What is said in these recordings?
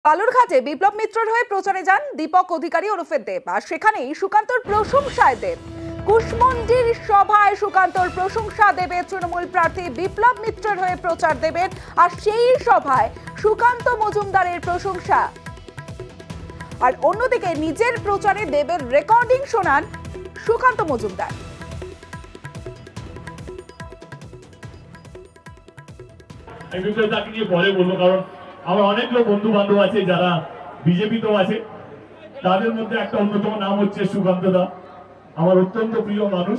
বালুরঘাটে বিপ্লব মিত্রর হয়ে প্রচারে যান দীপক অধিকারী ওরফে দেব, আর সেখানেই সুকান্তর প্রশংসায় দেব। কুশমন্ডির সভায় সুকান্তর প্রশংসা দেবের তৃণমূল প্রার্থী বিপ্লব মিত্রের হয়ে প্রচার দেবের, আর সেই সভায় সুকান্ত মজুমদারের প্রশংসা। আর অন্যদিকে নিজের প্রচারে দেবের রেকর্ডিং শোনান সুকান্ত মজুমদার। কারণ আমার অনেক লোক বন্ধু বান্ধব আছে যারা বিজেপিতেও আছে, তাদের মধ্যে একটা অন্যতম নাম হচ্ছে সুকান্ত দা। আমার অত্যন্ত প্রিয় মানুষ।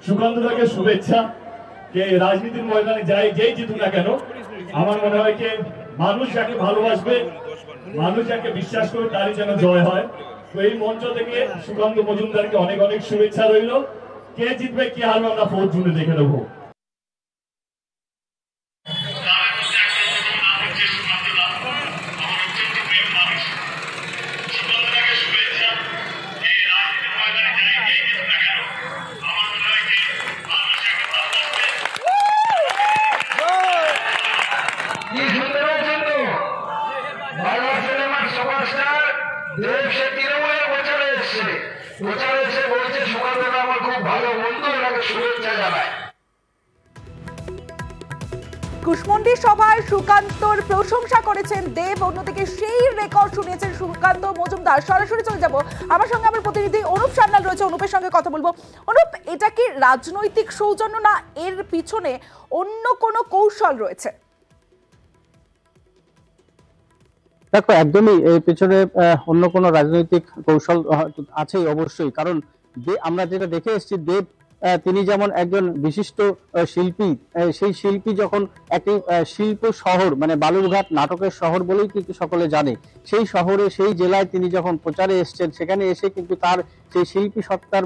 সুকান্ত দাকে শুভেচ্ছা। যে রাজনীতির ময়দানে যাই যেই জিতুক না কেন, আমার মনে হয় যে মানুষ যাকে ভালোবাসবে, মানুষ যাকে বিশ্বাস করে, তারই যেন জয় হয়। তো এই মঞ্চ থেকে সুকান্ত মজুমদারকে অনেক অনেক শুভেচ্ছা রইল। কে জিতবে কে হারবে আমরা 4 জুনে দেখে নেবো। কুশমন্ডি সভায় সুকান্তর প্রশংসা করেছেন দেব, অন্যদিকে সেই রেকর্ড শুনিয়েছেন সুকান্ত মজুমদার। সরাসরি চলে যাব, আমার সঙ্গে আমার প্রতিনিধি অনুপ সান্যাল রয়েছে, অনুপের সঙ্গে কথা বলবো। অনুপ, এটা কি রাজনৈতিক সৌজন্য, না এর পিছনে অন্য কোনো কৌশল রয়েছে? দেখো, একদমই এর পেছনে অন্য কোনো রাজনৈতিক কৌশল আছে অবশ্যই। কারণ আমরা যেটা দেখে এসেছি, দেব তিনি যেমন একজন বিশিষ্ট শিল্পী, সেই শিল্পী যখন একটি শিল্প শহর মানে বালুরঘাট নাটকের শহর বলেই কিন্তু সকলে জানে, সেই শহরে সেই জেলায় তিনি যখন প্রচারে এসেছেন, সেখানে এসে কিন্তু তার সেই শিল্পী সত্তার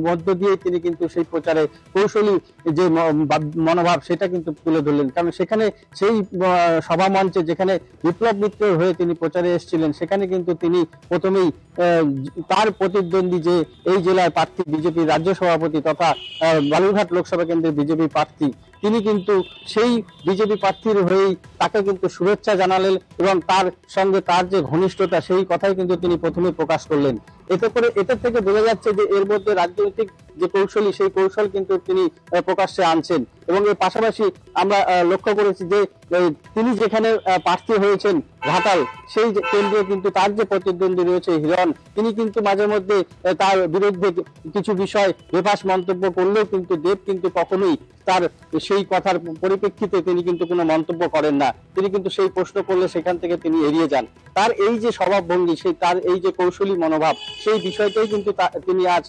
মধ্য দিয়ে তিনি কিন্তু সেই প্রচারে কৌশলী যে মনোভাব সেটা কিন্তু তুলে ধরলেন। কারণ সেখানে সেই সভা মঞ্চে যেখানে বিপ্লব মিত্রের হয়ে তিনি প্রচারে এসেছিলেন, সেখানে কিন্তু তিনি প্রথমেই তার প্রতিদ্বন্দ্বী যে এই জেলার প্রার্থী বিজেপির রাজ্য সভাপতি তথা বালুরঘাট লোকসভা কেন্দ্রের বিজেপি প্রার্থী, তিনি কিন্তু সেই বিজেপি প্রার্থীর হয়েই তাকে কিন্তু শুভেচ্ছা জানালেন এবং তার সঙ্গে তার যে ঘনিষ্ঠতা সেই কথাই কিন্তু তিনি প্রথমে প্রকাশ করলেন। এতে থেকে বোঝা যাচ্ছে যে এর মধ্যে রাজনৈতিক যে কৌশলী সেই কৌশল কিন্তু তিনি প্রকাশ্যে আনছেন। এবং এর পাশাপাশি আমরা লক্ষ্য করেছি যে তিনি যেখানে প্রার্থী হয়েছেন ঘাটাল, সেই কেন্দ্রে কিন্তু তার যে প্রতিদ্বন্দ্বী রয়েছে হিরণ, তিনি কিন্তু মাঝে মধ্যে তার বিরুদ্ধে কিছু বিষয় বেফাঁস মন্তব্য করলেও কিন্তু দেব কিন্তু কখনোই তার সেই কথার পরিপ্রেক্ষিতে তিনি কিন্তু কোনো মন্তব্য করেন না। তিনি কিন্তু সেই প্রশ্ন করলে সেখান থেকে তিনি এড়িয়ে যান। তার এই যে স্বভাবভঙ্গি, সেই তার এই যে কৌশলী মনোভাব, সেই বিষয়টাই কিন্তু তিনি আজ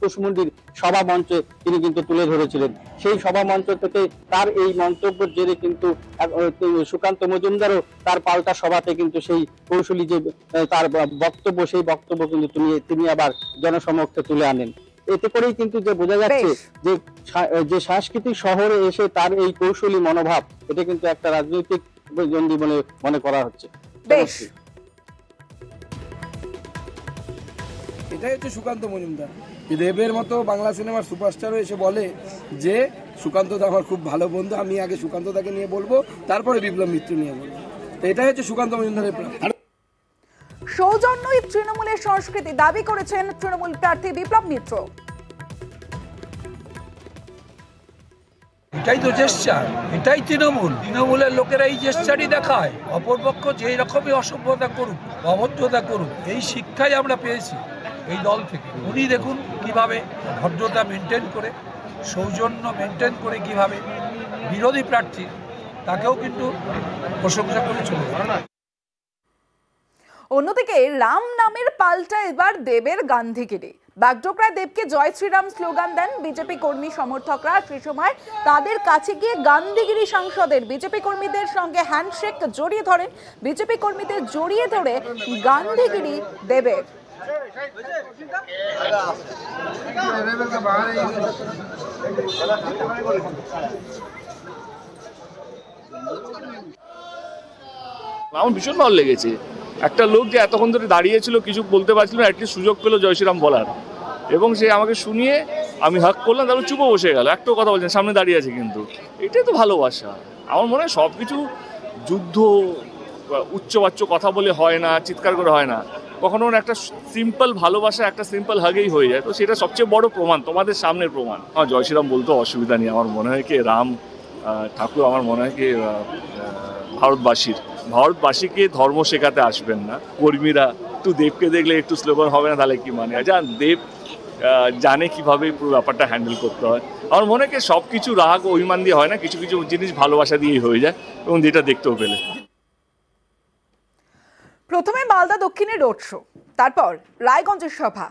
কুশমন্ডির সভা মঞ্চে তিনি কিন্তু তুলে ধরেছিলেন। সেই সভা মঞ্চ থেকে তার এই মন্তব্যের জেরে কিন্তু সুকান্ত মজুমদারও তার পাল্টা সভাতে কিন্তু সেই কৌশলী যে তার বক্তব্য, সেই বক্তব্য কিন্তু তিনি আবার জনসমক্ষে তুলে আনেন। এতে করেই কিন্তু যে বোঝা যাচ্ছে যে সাংস্কৃতিক শহরে এসে তার এই কৌশলী মনোভাব, এটা কিন্তু একটা রাজনৈতিক জঙ্গি বলে মনে করা হচ্ছে। বেশ, এটাই হচ্ছে সুকান্ত মজুমদার। দেবের মতো বাংলা সিনেমার সুপারস্টারও এসে বলে যে সুকান্ত দা আমার খুব ভালো বন্ধু, আমি আগে সুকান্ত দাকে নিয়ে বলবো, তারপরে বিপ্লব মিত্র নিয়ে বলবো। এটাই হচ্ছে সুকান্ত মজুমদারের প্ল্যান। সৌজন্যই তৃণমূলের সংস্কৃতি দাবি করেছেন তৃণমূল প্রার্থী বিপ্লব মিত্র। এটাই তো জেস্চার, এটাই তৃণমূলের লোকেরা এই জেস্চারই দেখায়। অপরপক্ষ যেই রকমই অসভ্যতা করুক, অভদ্রতা করুক, এই শিক্ষাই আমরা পেয়েছি এই দল থেকে। উনি দেখুন কিভাবে ভদ্রতা মেনটেন করে, সৌজন্য মেনটেন করে কিভাবে বিরোধী প্রার্থী তাকেও কিন্তু প্রশংসা করে চলে যায়। অন্যদিকে রাম নামের পাল্টা এবার দেবের গান্ধীগিরি। বাগডোগরায় দেবকে জয় শ্রীরাম স্লোগান দেন বিজেপি কর্মী সমর্থকরা। সে সময় তাদের কাছে গিয়ে গান্ধীগিরি সাংসদের বিজেপি কর্মীদের সঙ্গে হ্যান্ডশেক জড়িয়ে ধরেন। বিজেপি কর্মীদের জড়িয়ে ধরে গান্ধীগিরি দেবের। আমার ভীষণ ভালো লেগেছে। একটা লোক যে এতক্ষণ ধরে দাঁড়িয়েছিল, কিছু বলতে পারছিল না, একটি সুযোগ পেলো জয় শ্রীরাম বলার, এবং সে আমাকে শুনিয়ে আমি হাক করলাম, তারপর চুপও বসে গেল। একটা কথা বলছেন, সামনে দাঁড়িয়ে আছে, কিন্তু এটাই তো ভালোবাসা। আমার মনে হয় সব কিছু যুদ্ধ উচ্চবাচ্য কথা বলে হয় না, চিৎকার করে হয় না, কখনো একটা সিম্পল ভালোবাসা, একটা সিম্পল হাগেই হয়ে যায়। তো সেটা সবচেয়ে বড় প্রমাণ, তোমাদের সামনের প্রমাণ। জয় শ্রীরাম বলতে অসুবিধা নেই। আমার মনে হয় কি রাম ঠাকুর আমার মনে হয় কি ভারতবাসীকে ধর্ম শেখাতে আসবেন না। কর্মীরা একটু দেবকে দেখলে একটু স্লোগান হবে না, তাহলে কি মানে? জান দেব জানে কিভাবে পুরো ব্যাপারটা হ্যান্ডেল করতে হয়। আমার মনে হয় সব কিছু রাগ অভিমান দিয়ে হয় না, কিছু কিছু জিনিস ভালোবাসা দিয়েই হয়ে যায়, এবং যেটা দেখতেও পেলে। প্রথমে মালদা দক্ষিণে রোড শো, তারপর রায়গঞ্জের সভা,